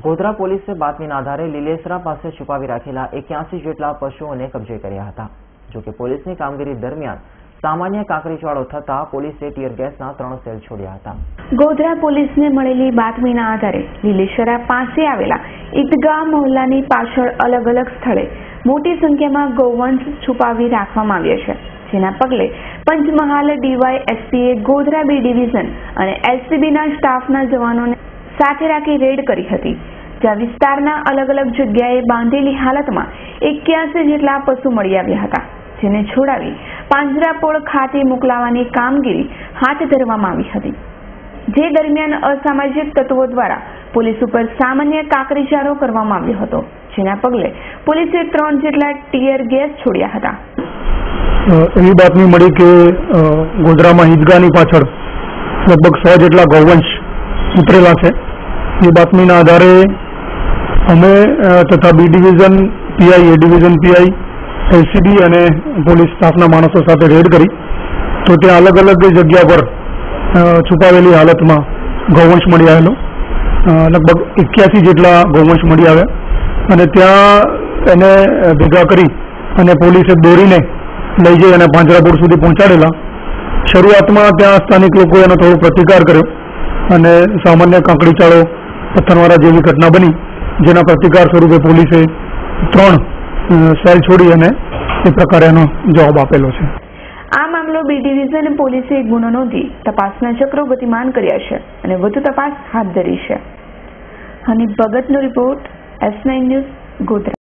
ગોધરા પોલીસે બાતમીના આધારે લીલેસરા પાસે છુપાવી રાખેલા 81 જેટલા પશુઓને કબજે કર્યા હતા। જોકે પોલીસની કામગીરી દરમિયાન સામાન્ય કાંકરીચાળો થતા પોલીસે ટીયર ગેસના 3 સેલ છોડ્યા હતા। ગોધરા પોલીસને મળેલી બાતમીના આધારે લીલેસરા પાસે આવેલા ઈદગાહ મહોલ્લાની પાછળ અલગ અલગ સ્થળે મોટી સંખ્યામાં ગૌવંશ છુપાવી રાખવામાં આવ્યા છે, જેના પગલે પંચમહાલ ડીવાયએસપીએ ગોધરા B ડિવિઝન અને એલસીબીના સ્ટાફના જવાનોને સાથે રાખી રેડ કરી હતી, જ્યાં વિસ્તારના અલગ અલગ જગ્યાએ બાંધેલી હાલતમાં 81 જેટલા પશુ મળી આવ્યા હતા, જેને છોડાવી પાંજરાપોળ ખાતે મોકલવાની કામગીરી હાથ ધરવામાં આવી હતી। જે દરમિયાન અસામાજિક તત્વો દ્વારા પોલીસ ઉપર સામાન્ય કાંકરીચારો કરવામાં આવ્યો હતો, જેના પગલે પોલીસે 3 જેટલા ટીયર ગેસ છોડ્યા હતા। એવી બાતમી મળી કે ગોધરામાં ઈદગાહની પાછળ લગભગ 100 જેટલા ગૌવંશ ઉતરેલા છે। એ બાતમીના આધારે અમે તથા B division PI, A division PI, LCB અને પોલીસ સ્ટાફના માણસો સાથે રેડ કરી તો ત્યાં અલગ અલગ જગ્યા પર છુપાવેલી હાલતમાં ગૌવંશ મળી આવેલો, લગભગ 81 જેટલા ગૌવંશ મળી આવ્યા અને ત્યાં એને ભેગા કરી અને પોલીસે દોરીને લઈ જઈ અને પાંજરાપોળ સુધી પહોંચાડેલા। શરૂઆતમાં ત્યાં સ્થાનિક લોકોએ એનો થોડો પ્રતિકાર કર્યો અને સામાન્ય કાંકરીચાળો, પથ્થરમારા જેવી ઘટના બની, જેના પ્રતિકાર સ્વરૂપે પોલીસે 3 સેલ છોડી અને એ પ્રકારે એનો જવાબ આપેલો છે। આ મામલો B ડિવિઝન પોલીસે ગુનો નોંધી તપાસના ચક્રો ગતિમાન કર્યા છે અને વધુ તપાસ હાથ ધરી છે। હનીફ ભગતનો રિપોર્ટ, S9 ન્યૂઝ, ગોધરા।